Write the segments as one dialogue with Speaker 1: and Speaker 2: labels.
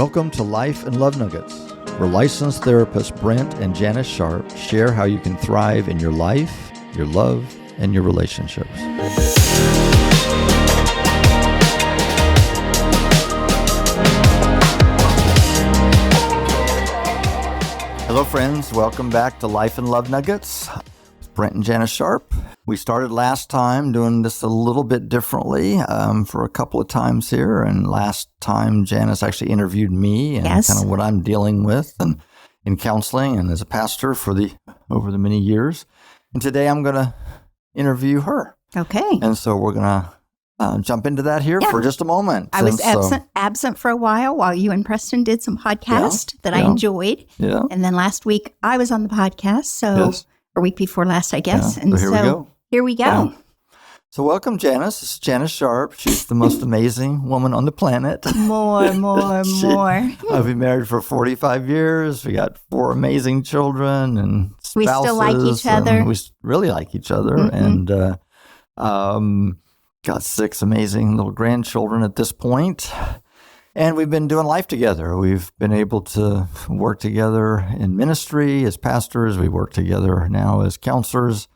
Speaker 1: Welcome to Life and Love Nuggets, where licensed therapists Brent and Janis Sharp share how you can thrive in your life, your love, and your relationships. Hello, friends. Welcome back to Life and Love Nuggets. It's Brent and Janis Sharp. We started last time doing this a little bit differently for a couple of times here. And last time, Janis actually interviewed me and kind of what I'm dealing with and in counseling and as a pastor over the many years. And today I'm going to interview her.
Speaker 2: Okay.
Speaker 1: And so we're going to jump into that here for just a moment.
Speaker 2: I was absent for a while you and Preston did some podcasts that I enjoyed.
Speaker 1: Yeah.
Speaker 2: And then last week I was on the podcast, or week before last, I guess.
Speaker 1: Yeah.
Speaker 2: And
Speaker 1: so
Speaker 2: here we go.
Speaker 1: Yeah. So welcome, Janis. This is Janis Sharp. She's the most amazing woman on the planet.
Speaker 2: More.
Speaker 1: I've been married for 45 years. We got 4 amazing children and spouses.
Speaker 2: We still like each other.
Speaker 1: We really like each other.
Speaker 2: Mm-hmm.
Speaker 1: And got 6 amazing little grandchildren at this point. And we've been doing life together. We've been able to work together in ministry as pastors. We work together now as counselors.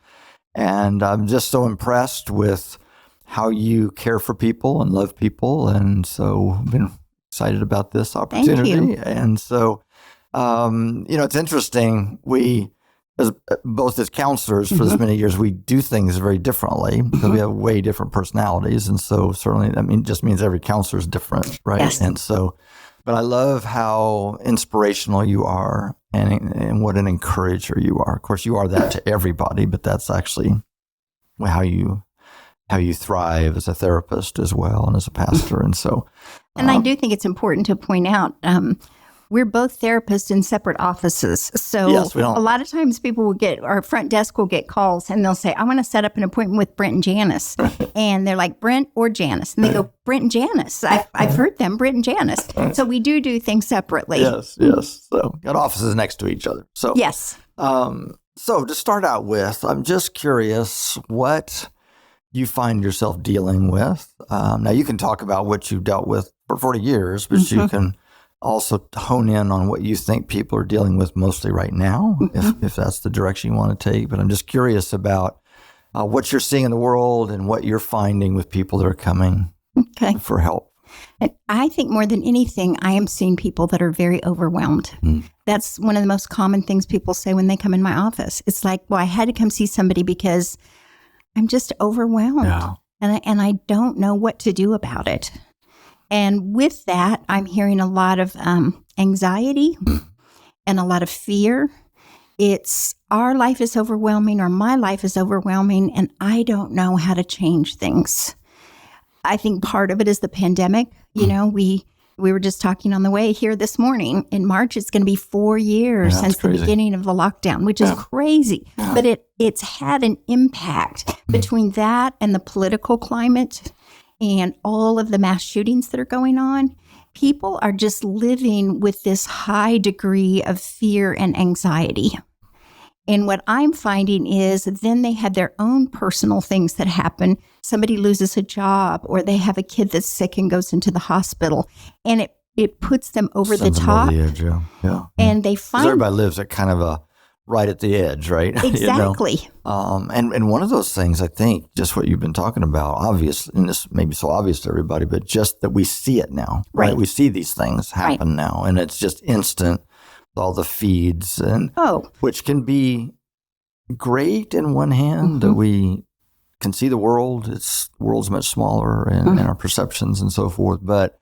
Speaker 1: And I'm just so impressed with how you care for people and love people. And so I've been excited about this opportunity.
Speaker 2: Thank you.
Speaker 1: And so, it's interesting. We, both as counselors for this many years, we do things very differently because we have way different personalities. And so certainly that just means every counselor is different, right?
Speaker 2: Yes.
Speaker 1: And so, but I love how inspirational you are and what an encourager you are. Of course, you are that to everybody, but that's actually how you thrive as a therapist as well and as a pastor. And so,
Speaker 2: and I do think it's important to point out, we're both therapists in separate offices. So a lot of times our front desk will get calls and they'll say, I want to set up an appointment with Brent and Janis. And they're like, Brent or Janis? And they go, Brent and Janis. I've heard them, Brent and Janis. So we do things separately.
Speaker 1: Yes. So got offices next to each other. So
Speaker 2: yes.
Speaker 1: So to start out with, I'm just curious what you find yourself dealing with. Now you can talk about what you've dealt with for 40 years, but you can also hone in on what you think people are dealing with mostly right now, if that's the direction you want to take. But I'm just curious about what you're seeing in the world and what you're finding with people that are coming for help.
Speaker 2: And I think more than anything, I am seeing people that are very overwhelmed. That's one of the most common things people say when they come in my office. It's like, well, I had to come see somebody because I'm just overwhelmed. Yeah. And I don't know what to do about it. And with that, I'm hearing a lot of anxiety and a lot of fear. It's our life is overwhelming or my life is overwhelming, and I don't know how to change things. I think part of it is the pandemic. You know, we were just talking on the way here this morning. In March, it's going to be 4 years since the beginning of the lockdown, which is crazy. Yeah. But it's had an impact between that and the political climate and all of the mass shootings that are going on. People are just living with this high degree of fear and anxiety. And what I'm finding is then they have their own personal things that happen. Somebody loses a job or they have a kid that's sick and goes into the hospital. And it puts them over the top.
Speaker 1: Over the edge, yeah.
Speaker 2: And they find...
Speaker 1: everybody lives at kind of right at the edge, right?
Speaker 2: Exactly.
Speaker 1: And one of those things, I think, just what you've been talking about, obvious, and this may be so obvious to everybody, but just that we see it now, right? We see these things happen now, and it's just instant, all the feeds, and which can be great in one hand, that we can see the world. The world's much smaller in our perceptions and so forth, but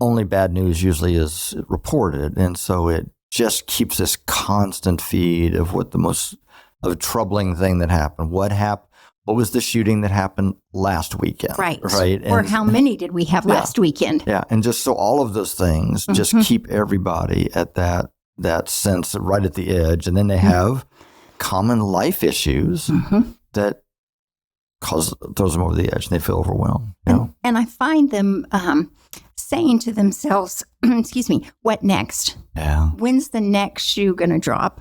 Speaker 1: only bad news usually is reported, and so it just keeps this constant feed of what the most of a troubling thing that happened. What was the shooting that happened last weekend? Right.
Speaker 2: Or how many did we have last weekend?
Speaker 1: Yeah. And just so all of those things just keep everybody at that sense right at the edge. And then they have common life issues that throws them over the edge and they feel overwhelmed.
Speaker 2: And I find them saying to themselves, what next? Yeah. When's the next shoe going to drop?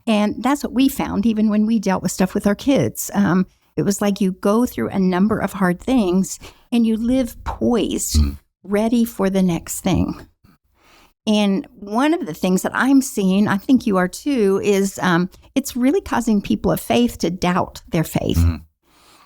Speaker 2: And that's what we found even when we dealt with stuff with our kids. It was like you go through a number of hard things and you live poised, ready for the next thing. And one of the things that I'm seeing, I think you are too, is it's really causing people of faith to doubt their faith. Mm-hmm.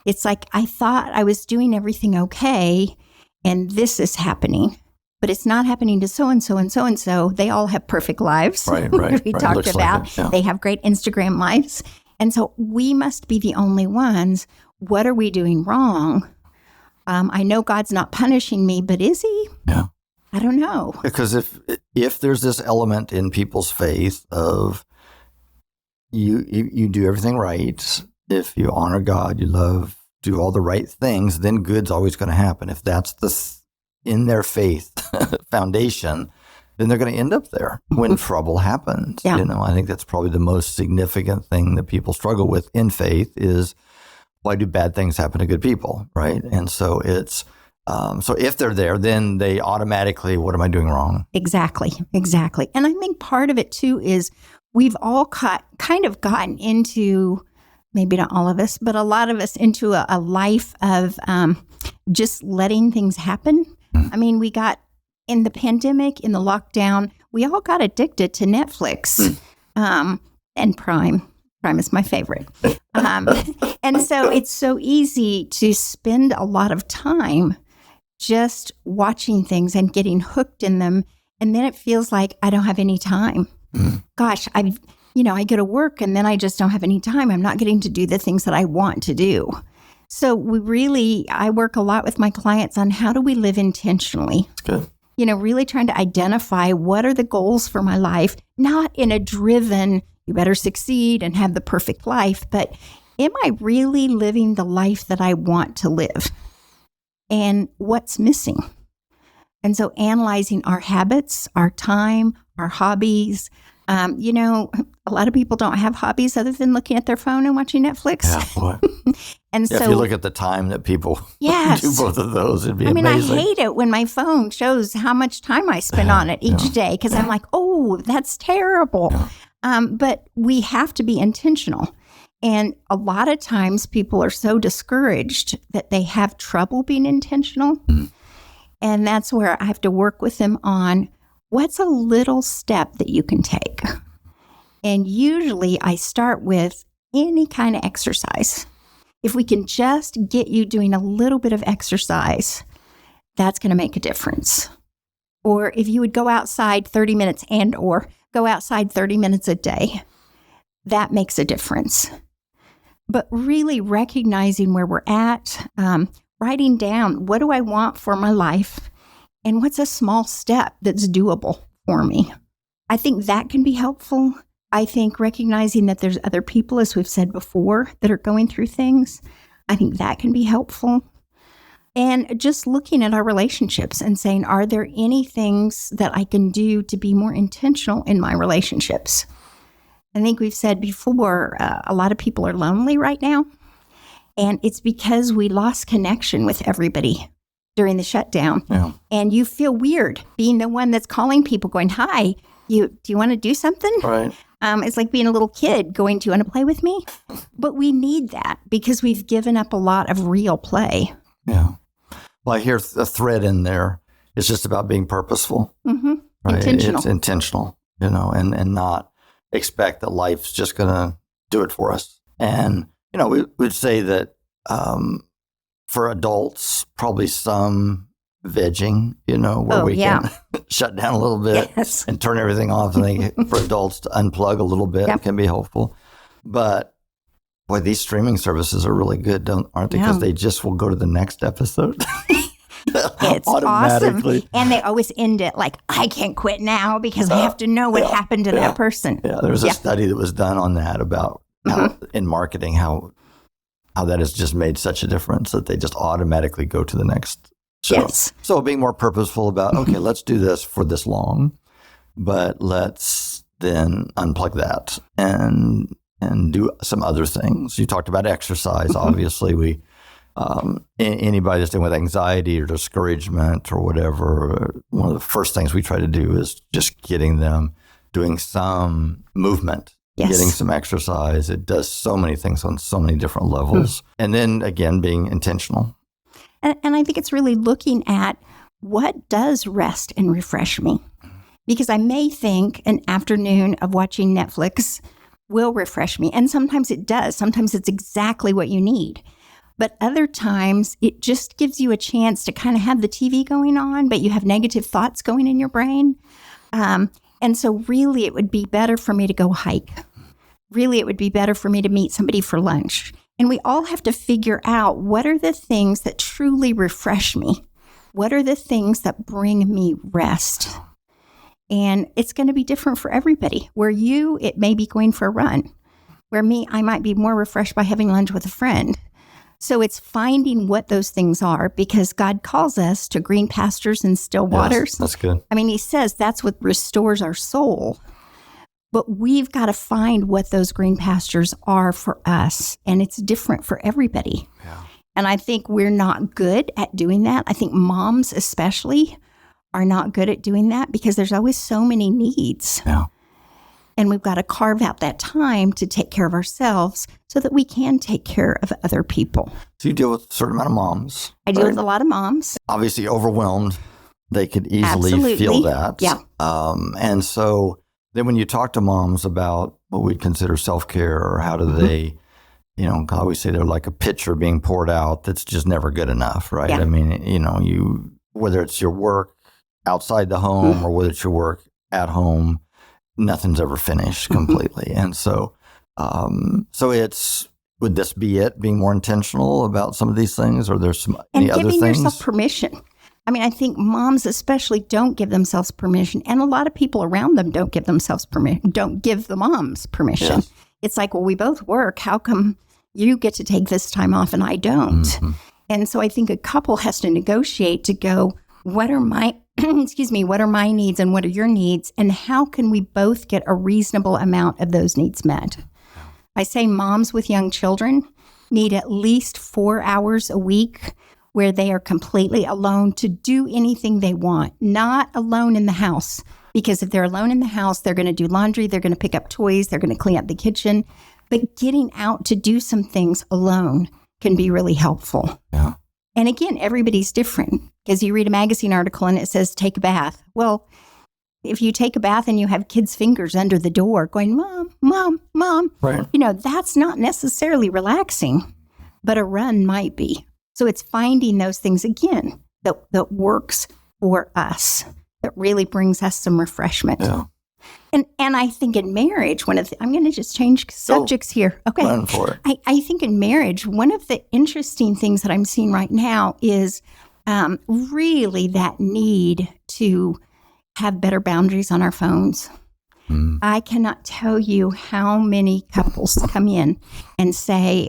Speaker 2: It's like, I thought I was doing everything okay, and this is happening. But it's not happening to so-and-so and so-and-so. They all have perfect lives.
Speaker 1: Right.
Speaker 2: We talked about. Like it, yeah. They have great Instagram lives. And so we must be the only ones. What are we doing wrong? I know God's not punishing me, but is he?
Speaker 1: Yeah.
Speaker 2: I don't know.
Speaker 1: Because if there's this element in people's faith of you do everything right, if you honor God, you love, do all the right things, then good's always going to happen. If that's in their faith foundation, then they're going to end up there when trouble happens.
Speaker 2: Yeah.
Speaker 1: I think that's probably the most significant thing that people struggle with in faith is, why do bad things happen to good people, right? And so it's, so if they're there, then they automatically, what am I doing wrong?
Speaker 2: Exactly. And I think part of it too is we've all kind of gotten into, maybe not all of us, but a lot of us into a life of just letting things happen. I mean, we got in the pandemic, in the lockdown, we all got addicted to Netflix and Prime. Prime is my favorite. And so it's so easy to spend a lot of time just watching things and getting hooked in them. And then it feels like I don't have any time. Gosh, I go to work and then I just don't have any time. I'm not getting to do the things that I want to do. So I work a lot with my clients on how do we live intentionally.
Speaker 1: That's good.
Speaker 2: Really trying to identify what are the goals for my life, not in a driven, you better succeed and have the perfect life, but am I really living the life that I want to live? And what's missing? And so analyzing our habits, our time, our hobbies. A lot of people don't have hobbies other than looking at their phone and watching Netflix.
Speaker 1: Yeah, boy.
Speaker 2: And so
Speaker 1: if you look at the time that people do both of those, it'd be amazing.
Speaker 2: I hate it when my phone shows how much time I spend on it each day because I'm like, oh, that's terrible. Yeah. But we have to be intentional. And a lot of times people are so discouraged that they have trouble being intentional. And that's where I have to work with them on what's a little step that you can take. And usually I start with any kind of exercise. If we can just get you doing a little bit of exercise, that's going to make a difference. Or if you would go outside 30 minutes or go outside 30 minutes a day, that makes a difference. But really recognizing where we're at, writing down, what do I want for my life? And what's a small step that's doable for me? I think that can be helpful. I think recognizing that there's other people, as we've said before, that are going through things, I think that can be helpful. And just looking at our relationships and saying, are there any things that I can do to be more intentional in my relationships? I think we've said before, a lot of people are lonely right now. And it's because we lost connection with everybody during the shutdown.
Speaker 1: Yeah.
Speaker 2: And you feel weird being the one that's calling people going, hi, do you want to do something?
Speaker 1: Right.
Speaker 2: It's like being a little kid going, do you want to play with me? But we need that because we've given up a lot of real play.
Speaker 1: Yeah. Well, I hear a thread in there. It's just about being purposeful.
Speaker 2: Mm-hmm.
Speaker 1: Right?
Speaker 2: Intentional.
Speaker 1: It's intentional, and not expect that life's just going to do it for us. And, we would say that for adults, probably some vegging, where we can shut down a little bit and turn everything off. I think for adults to unplug a little bit can be helpful. But boy, these streaming services are really good, aren't they? Because they just will go to the next episode.
Speaker 2: It's automatically. Awesome. And they always end it like, I can't quit now because I have to know what happened to that person.
Speaker 1: Yeah, there was a study that was done on that about how, in marketing, how that has just made such a difference that they just automatically go to the next show.
Speaker 2: Yes.
Speaker 1: So being more purposeful about, okay, let's do this for this long, but let's then unplug that and do some other things. You talked about exercise. Obviously, anybody that's dealing with anxiety or discouragement or whatever, one of the first things we try to do is just getting them doing some movement. Getting some exercise. It does so many things on so many different levels. And then again, being intentional.
Speaker 2: And I think it's really looking at what does rest and refresh me. because I may think an afternoon of watching Netflix will refresh me. And sometimes it does. Sometimes it's exactly what you need. But other times it just gives you a chance to kind of have the TV going on, but you have negative thoughts going in your brain. And so really it would be better for me to go hike. Really, it would be better for me to meet somebody for lunch. And we all have to figure out, what are the things that truly refresh me? What are the things that bring me rest? And it's going to be different for everybody. Where you, it may be going for a run. Where me, I might be more refreshed by having lunch with a friend. So it's finding what those things are, because God calls us to green pastures and still waters.
Speaker 1: Yes, that's good.
Speaker 2: I mean, he says that's what restores our soul. But we've got to find what those green pastures are for us. And it's different for everybody.
Speaker 1: Yeah.
Speaker 2: And I think we're not good at doing that. I think moms especially are not good at doing that, because there's always so many needs.
Speaker 1: Yeah.
Speaker 2: And we've got to carve out that time to take care of ourselves so that we can take care of other people.
Speaker 1: So you deal with a certain amount of moms.
Speaker 2: I deal with a lot of moms.
Speaker 1: Obviously overwhelmed. They could easily
Speaker 2: Absolutely.
Speaker 1: feel that.
Speaker 2: Yeah.
Speaker 1: And so then when you talk to moms about what we'd consider self-care, or how do they, I always say they're like a pitcher being poured out that's just never good enough, right?
Speaker 2: Yeah.
Speaker 1: I mean, whether it's your work outside the home or whether it's your work at home, nothing's ever finished completely. And so it's, would this be it, being more intentional about some of these things, or there's any other things?
Speaker 2: And giving yourself permission. I mean, I think moms especially don't give themselves permission. And a lot of people around them don't give themselves permission, don't give the moms permission.
Speaker 1: Yes.
Speaker 2: It's like, well, we both work. How come you get to take this time off and I don't? Mm-hmm. And so I think a couple has to negotiate to go, what are my, what are my needs and what are your needs? And how can we both get a reasonable amount of those needs met? I say moms with young children need at least 4 hours a week where they are completely alone to do anything they want, not alone in the house. Because if they're alone in the house, they're going to do laundry, they're going to pick up toys, they're going to clean up the kitchen. But getting out to do some things alone can be really helpful.
Speaker 1: Yeah.
Speaker 2: And again, everybody's different, because you read a magazine article and it says, take a bath. Well, if you take a bath and you have kids' fingers under the door going, Mom, Mom, Mom,
Speaker 1: right.
Speaker 2: That's not necessarily relaxing, but a run might be. So it's finding those things, again, that works for us, that really brings us some refreshment.
Speaker 1: Yeah.
Speaker 2: And I think in marriage, I'm going to just change subjects here. Okay.
Speaker 1: Run for it.
Speaker 2: I think in marriage, one of the interesting things that I'm seeing right now is really that need to have better boundaries on our phones. Mm. I cannot tell you how many couples come in and say,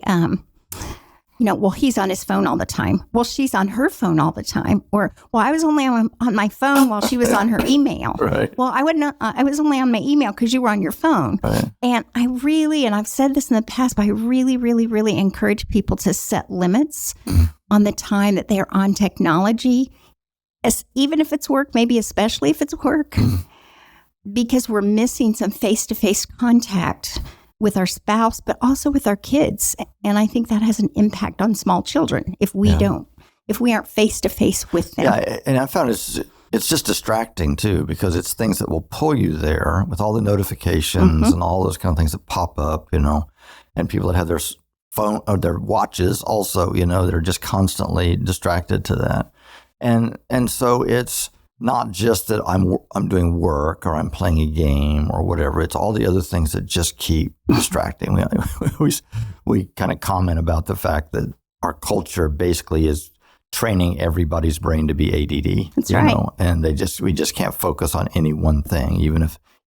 Speaker 2: well, he's on his phone all the time. Well, she's on her phone all the time. Or, well, I was only on my phone while she was on her email.
Speaker 1: Right.
Speaker 2: Well, I was only on my email because you were on your phone. Right. And and I've said this in the past, but I really, really, really encourage people to set limits on the time that they're on technology, even if it's work, maybe especially if it's work, because we're missing some face-to-face contact with our spouse, but also with our kids. And I think that has an impact on small children if we aren't face to face with them.
Speaker 1: Yeah, and I found it's just distracting too, because it's things that will pull you there with all the notifications and all those kind of things that pop up, and people that have their phone or their watches also, they're just constantly distracted to that. And so it's not just that I'm doing work or I'm playing a game or whatever. It's all the other things that just keep distracting. We kind of comment about the fact that our culture basically is training everybody's brain to be ADD.
Speaker 2: That's right.
Speaker 1: And we just can't focus on any one thing,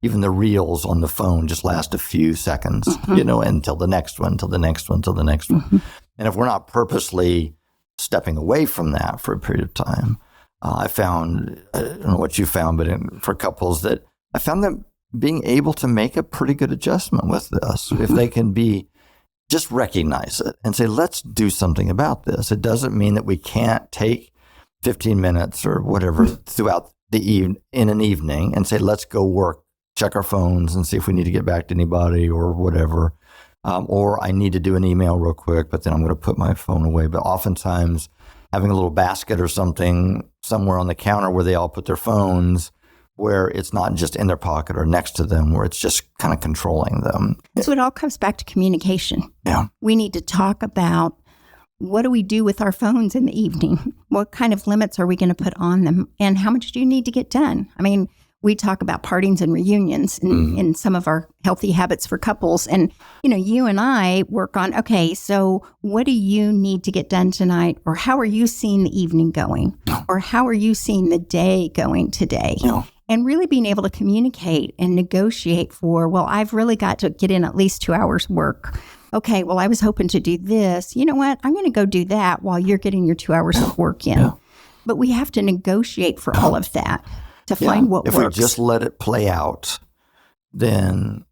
Speaker 1: even the reels on the phone just last a few seconds, until the next one, till the next one, till the next one. And if we're not purposely stepping away from that for a period of time, I found, I don't know what you found, but for couples that I found them being able to make a pretty good adjustment with this. If they can just recognize it and say, let's do something about this. It doesn't mean that we can't take 15 minutes or whatever throughout in an evening and say, let's go work, check our phones and see if we need to get back to anybody or whatever. Or I need to do an email real quick, but then I'm going to put my phone away. But oftentimes having a little basket or something somewhere on the counter where they all put their phones where it's not just in their pocket or next to them, where it's just kind of controlling them.
Speaker 2: So it all comes back to communication.
Speaker 1: Yeah.
Speaker 2: We need to talk about, what do we do with our phones in the evening? What kind of limits are we going to put on them? And how much do you need to get done? I mean, we talk about partings and reunions in some of our healthy habits for couples. And, you and I work on, okay, so what do you need to get done tonight? Or how are you seeing the evening going? Or how are you seeing the day going today?
Speaker 1: Yeah.
Speaker 2: And really being able to communicate and negotiate for, well, I've really got to get in at least 2 hours work. Okay, well, I was hoping to do this. You know what? I'm going to go do that while you're getting your 2 hours of work in. Yeah. But we have to negotiate for all of that to find what
Speaker 1: works. If we just let it play out, then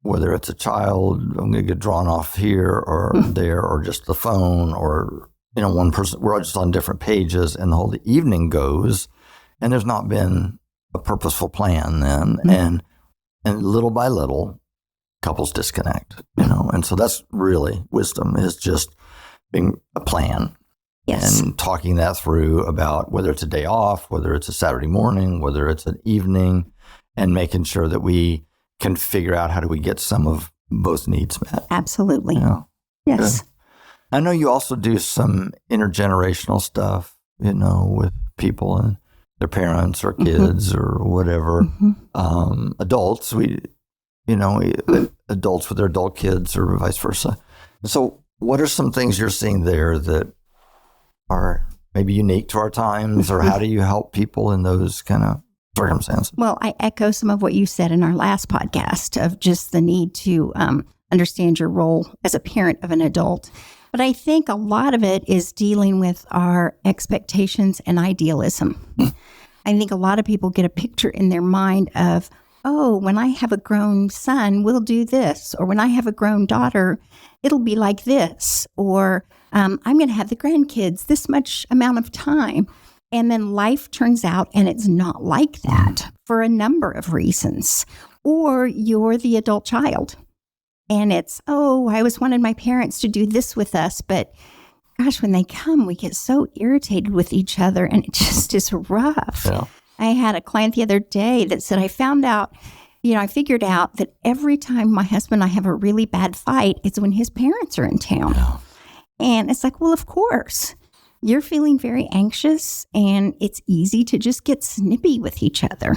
Speaker 1: whether it's a child, I'm going to get drawn off here or there, or just the phone, or, one person, we're all just on different pages, and the whole evening goes, and there's not been a purposeful plan then. And little by little, couples disconnect, and so that's really wisdom, is just being a plan.
Speaker 2: Yes.
Speaker 1: And talking that through about whether it's a day off, whether it's a Saturday morning, whether it's an evening, and making sure that we can figure out how do we get some of both needs met.
Speaker 2: Absolutely. Yes.
Speaker 1: Good. I know you also do some intergenerational stuff, with people and their parents or kids or whatever. Adults, adults with their adult kids or vice versa. So what are some things you're seeing there that are maybe unique to our times, or how do you help people in those kind of circumstances?
Speaker 2: Well, I echo some of what you said in our last podcast of just the need to understand your role as a parent of an adult. But I think a lot of it is dealing with our expectations and idealism. I think a lot of people get a picture in their mind of, oh, when I have a grown son, we'll do this. Or when I have a grown daughter, it'll be like this. Or I'm going to have the grandkids this much amount of time. And then life turns out and it's not like that for a number of reasons. Or you're the adult child and it's, oh, I always wanted my parents to do this with us. But gosh, when they come, we get so irritated with each other and it just is rough.
Speaker 1: Yeah.
Speaker 2: I had a client the other day that said, I figured out that every time my husband and I have a really bad fight, it's when his parents are in town.
Speaker 1: Yeah.
Speaker 2: And it's like, well, of course, you're feeling very anxious and it's easy to just get snippy with each other.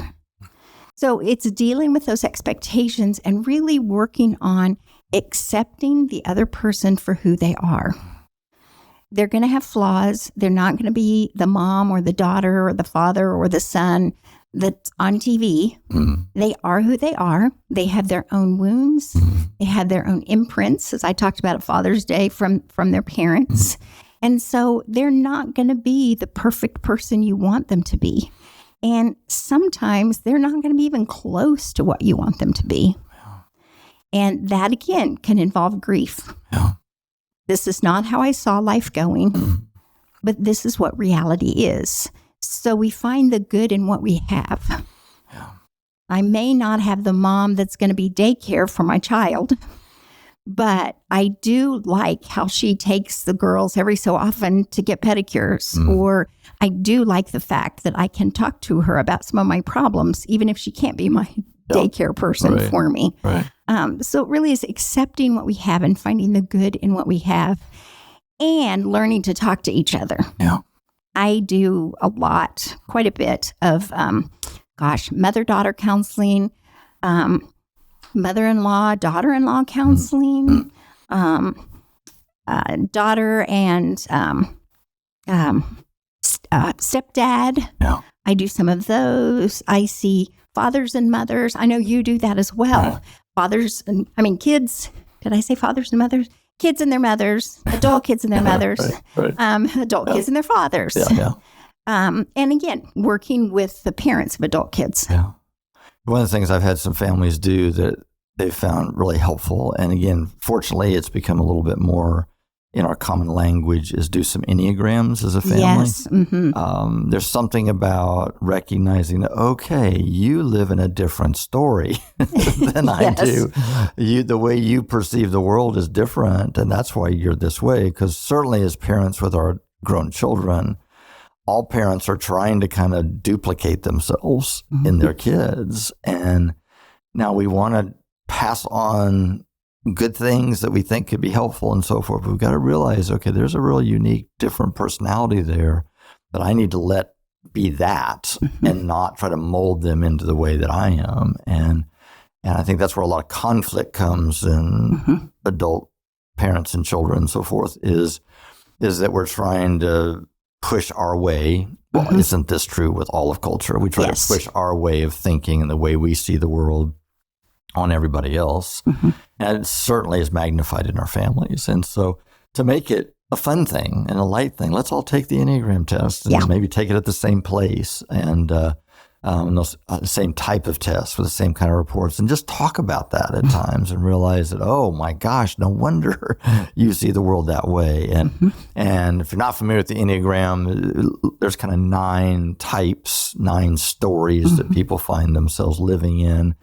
Speaker 2: So it's dealing with those expectations and really working on accepting the other person for who they are. They're going to have flaws. They're not going to be the mom or the daughter or the father or the son that's on TV. They are who they are. They have their own wounds. They have their own imprints, as I talked about at Father's Day, from their parents. And so they're not going to be the perfect person you want them to be. And sometimes they're not going to be even close to what you want them to be. Yeah. And that, again, can involve grief.
Speaker 1: Yeah.
Speaker 2: This is not how I saw life going, but this is what reality is. So we find the good in what we have.
Speaker 1: Yeah.
Speaker 2: I may not have the mom that's going to be daycare for my child, but I do like how she takes the girls every so often to get pedicures. Or I do like the fact that I can talk to her about some of my problems, even if she can't be my daycare person for me.
Speaker 1: Right.
Speaker 2: So it really is accepting what we have and finding the good in what we have and learning to talk to each other.
Speaker 1: Yeah.
Speaker 2: I do quite a bit of, mother-daughter counseling, mother-in-law, daughter-in-law counseling, daughter and stepdad.
Speaker 1: Yeah.
Speaker 2: I do some of those. I see fathers and mothers. I know you do that as well. Kids. Did I say fathers and mothers? Kids and their mothers, adult kids and their mothers, adult kids and their fathers. And again, working with the parents of adult kids.
Speaker 1: Yeah. One of the things I've had some families do that they've found really helpful, and again, fortunately, it's become a little bit more in our common language, is do some Enneagrams as a family.
Speaker 2: Yes. Mm-hmm.
Speaker 1: There's something about recognizing that, okay, you live in a different story than I do. The way you perceive the world is different, and that's why you're this way. Because certainly as parents with our grown children, all parents are trying to kind of duplicate themselves in their kids. And now we want to pass on good things that we think could be helpful and so forth. But we've got to realize, okay, there's a real unique, different personality there that I need to let be that and not try to mold them into the way that I am. And I think that's where a lot of conflict comes in adult parents and children and so forth is that we're trying to push our way. Well, isn't this true with all of culture? We try to push our way of thinking and the way we see the world on everybody else. And it certainly is magnified in our families. And so to make it a fun thing and a light thing, let's all take the Enneagram test and maybe take it at the same place and the same type of tests with the same kind of reports, and just talk about that at times and realize that, oh my gosh, no wonder you see the world that way. And if you're not familiar with the Enneagram, there's kind of 9 types, 9 stories that people find themselves living in.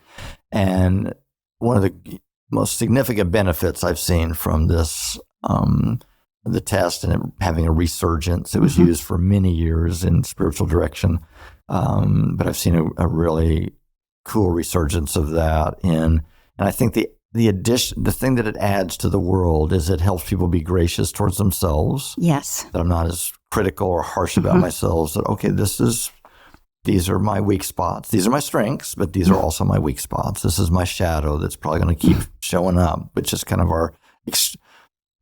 Speaker 1: And one of the most significant benefits I've seen from this, the test and it having a resurgence, it was used for many years in spiritual direction. But I've seen a really cool resurgence of that. And I think the thing that it adds to the world is it helps people be gracious towards themselves.
Speaker 2: Yes.
Speaker 1: That I'm not as critical or harsh about myself. That, okay, these are my weak spots. These are my strengths, but these are also my weak spots. This is my shadow that's probably going to keep showing up, which is kind of our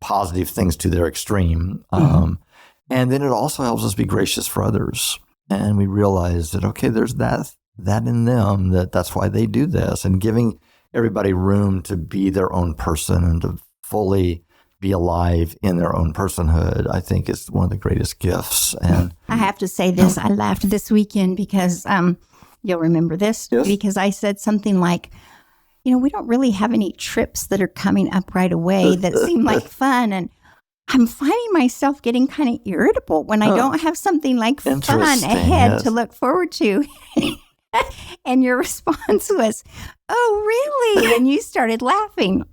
Speaker 1: positive things to their extreme. And then it also helps us be gracious for others. And we realize that, okay, there's that in them, that's why they do this. And giving everybody room to be their own person and to fully be alive in their own personhood, I think is one of the greatest gifts. And
Speaker 2: I have to say this, I laughed this weekend because you'll remember this, because I said something like, we don't really have any trips that are coming up right away that seem like fun. And I'm finding myself getting kind of irritable when I don't have something like fun ahead to look forward to. And your response was, oh, really? And you started laughing.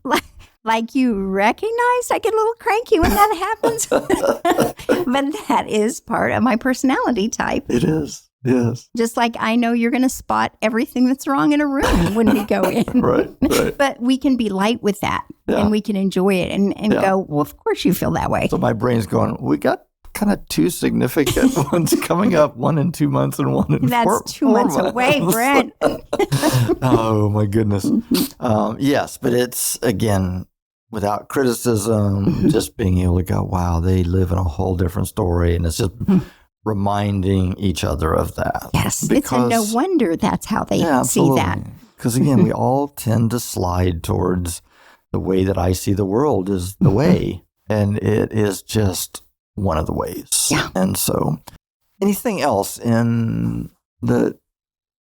Speaker 2: Like you recognized I get a little cranky when that happens. But that is part of my personality type.
Speaker 1: It is. Yes.
Speaker 2: Just like I know you're going to spot everything that's wrong in a room when we go in.
Speaker 1: Right.
Speaker 2: But we can be light with that and we can enjoy it and go, well, of course you feel that way.
Speaker 1: So my brain's going, we got kind of 2 significant ones coming up, 1 in 2 months and 1 in
Speaker 2: That's
Speaker 1: 4
Speaker 2: 2 months away, Brent.
Speaker 1: Oh, my goodness. Yes, but it's, again, without criticism, just being able to go, wow, they live in a whole different story. And it's just reminding each other of that.
Speaker 2: Yes, it's no wonder that's how they see that.
Speaker 1: Because again, we all tend to slide towards the way that I see the world is the way. And it is just one of the ways.
Speaker 2: Yeah.
Speaker 1: And so anything else that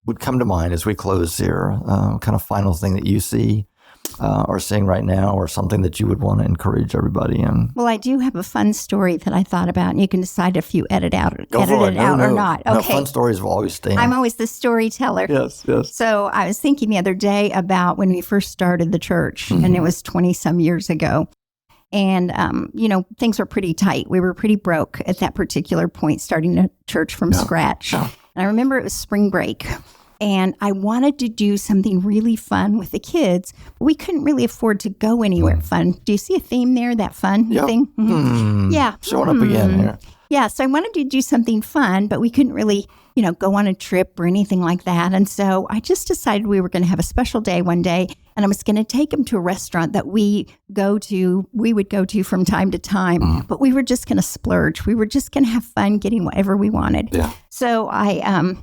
Speaker 1: would come to mind as we close here, kind of final thing that you see or seeing right now, or something that you would want to encourage everybody in? Well,
Speaker 2: I do have a fun story that I thought about, and you can decide if you edit it out or not. Okay.
Speaker 1: No, fun stories will always stay in.
Speaker 2: I'm always the storyteller.
Speaker 1: Yes.
Speaker 2: So I was thinking the other day about when we first started the church, and it was 20-some years ago. And, things were pretty tight. We were pretty broke at that particular point, starting a church from scratch. Yeah. And I remember it was spring break. And I wanted to do something really fun with the kids, but we couldn't really afford to go anywhere fun. Do you see a theme there, that fun thing? Yeah.
Speaker 1: Showing up again here.
Speaker 2: Yeah. So I wanted to do something fun, but we couldn't really, go on a trip or anything like that. And so I just decided we were going to have a special day one day, and I was going to take them to a restaurant that we would go to from time to time, but we were just going to splurge. We were just going to have fun getting whatever we wanted. Yeah. So I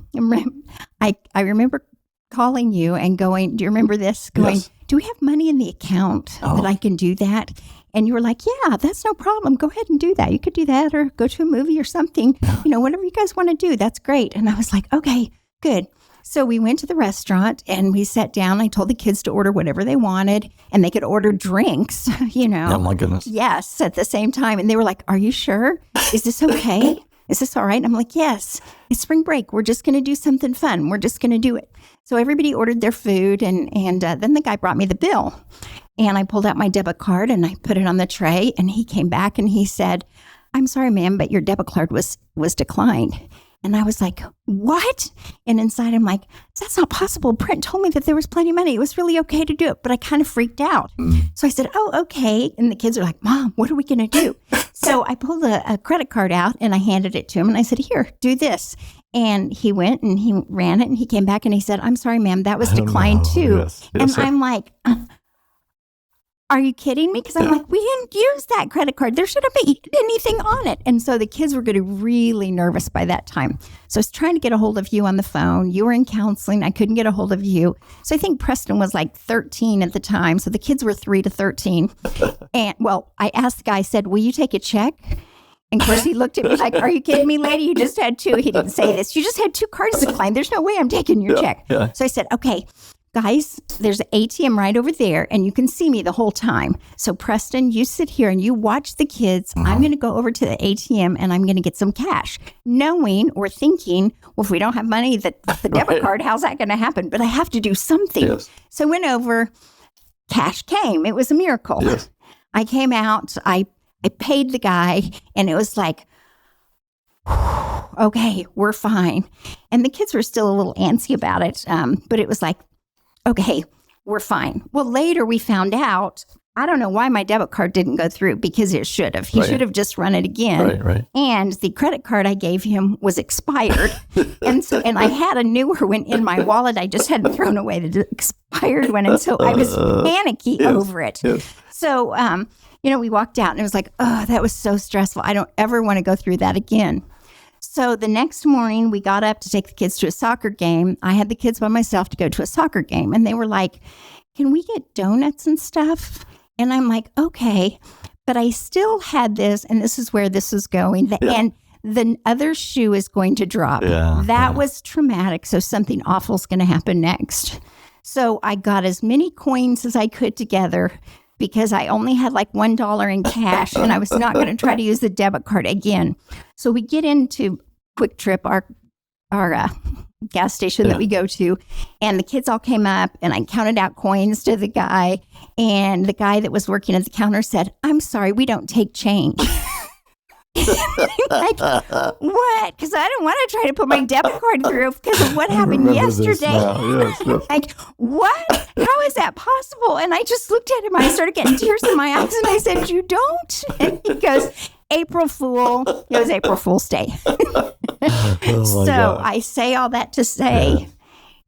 Speaker 2: remember calling you and going, do you remember this? Going, yes. Do we have money in the account that I can do that? And you were like, yeah, that's no problem. Go ahead and do that. You could do that or go to a movie or something, whatever you guys want to do. That's great. And I was like, okay, good. So we went to the restaurant and we sat down. I told the kids to order whatever they wanted, and they could order drinks, Oh,
Speaker 1: my goodness.
Speaker 2: Yes, at the same time. And they were like, are you sure? Is this okay? Is this all right? And I'm like, yes, it's spring break. We're just going to do something fun. We're just going to do it. So everybody ordered their food, and then the guy brought me the bill. And I pulled out my debit card and I put it on the tray, and he came back and he said, I'm sorry, ma'am, but your debit card was declined. And I was like, what? And inside I'm like, that's not possible. Brent told me that there was plenty of money. It was really okay to do it. But I kind of freaked out. So I said, oh, okay. And the kids are like, Mom, what are we going to do? So I pulled a credit card out and I handed it to him. And I said, here, do this. And he went and he ran it and he came back and he said, I'm sorry, ma'am, that was declined too.
Speaker 1: Yes,
Speaker 2: and I'm like, are you kidding me? Because I'm like, we didn't use that credit card. There shouldn't be anything on it. And so the kids were getting really nervous by that time. So I was trying to get a hold of you on the phone. You were in counseling. I couldn't get a hold of you. So I think Preston was like 13 at the time. So the kids were 3 to 13. And well, I asked the guy, I said, will you take a check? And of course, he looked at me like, are you kidding me, lady? You just had 2. He didn't say this. You just had 2 cards declined. There's no way I'm taking your check.
Speaker 1: Yeah.
Speaker 2: So I said, okay. Guys, there's an ATM right over there, and you can see me the whole time. So, Preston, you sit here and you watch the kids. I'm going to go over to the ATM, and I'm going to get some cash, knowing or thinking, well, if we don't have money, the debit card, how's that going to happen? But I have to do something. Yes. So I went over. Cash came. It was a miracle. Yes. I came out. I paid the guy, and it was like, okay, we're fine. And the kids were still a little antsy about it, but it was like, okay, we're fine. Well, later we found out, I don't know why my debit card didn't go through because it should have. He should have just run it again. Right. And the credit card I gave him was expired. and I had a newer one in my wallet. I just hadn't thrown away the expired one. And so I was panicky over it. Yes. So, we walked out and it was like, oh, that was so stressful. I don't ever want to go through that again. So the next morning, we got up to take the kids to a soccer game. I had the kids by myself to go to a soccer game. And they were like, can we get donuts and stuff? And I'm like, okay. But I still had this, and this is where this is going. And the other shoe is going to drop. That was traumatic. So something awful is going to happen next. So I got as many coins as I could together because I only had like $1 in cash and I was not going to try to use the debit card again. So we get into Quick Trip, our gas station that we go to, and the kids all came up and I counted out coins to the guy, and the guy that was working at the counter said, I'm sorry, we don't take change. Like, what? Because I don't want to try to put my debit card through because of what happened yesterday. Yes. Like, what? How is that possible? And I just looked at him. I started getting tears in my eyes, and I said, you don't? And he goes, April Fool. It was April Fool's Day. God. I say all that to say,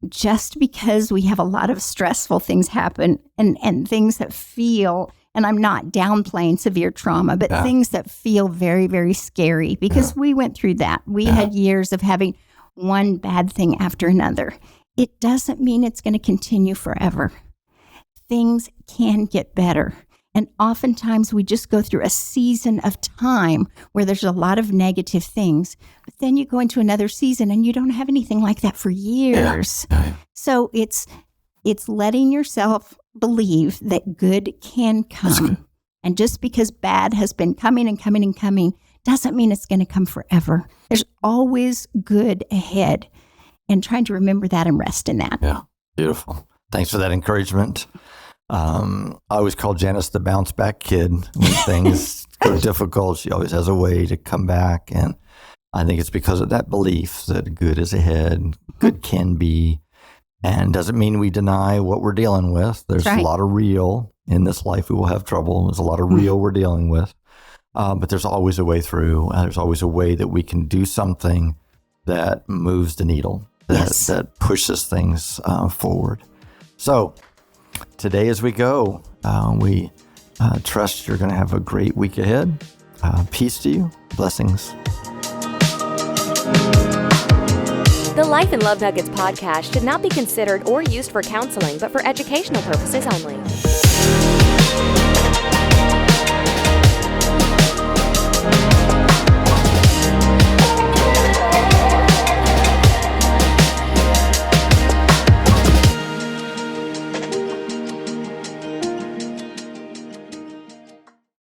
Speaker 2: just because we have a lot of stressful things happen and things that feel, and I'm not downplaying severe trauma, but things that feel very, very scary because we went through that. We had years of having one bad thing after another. It doesn't mean it's going to continue forever. Things can get better. And oftentimes we just go through a season of time where there's a lot of negative things, but then you go into another season and you don't have anything like that for years. So it's letting yourself believe that good can come. And just because bad has been coming and coming and coming doesn't mean it's going to come forever. There's always good ahead, and trying to remember that and rest in that.
Speaker 1: Yeah, beautiful. Thanks for that encouragement. I always call Janis the bounce back kid. When things go difficult, she always has a way to come back. And I think it's because of that belief that good is ahead, good can be, and doesn't mean we deny what we're dealing with. There's a lot of real in this life. We will have trouble. There's a lot of real we're dealing with. But there's always a way through. There's always a way that we can do something that moves the needle, that pushes things forward. So today as we go, we trust you're going to have a great week ahead. Peace to you. Blessings.
Speaker 3: The Life and Love Nuggets podcast should not be considered or used for counseling, but for educational purposes only.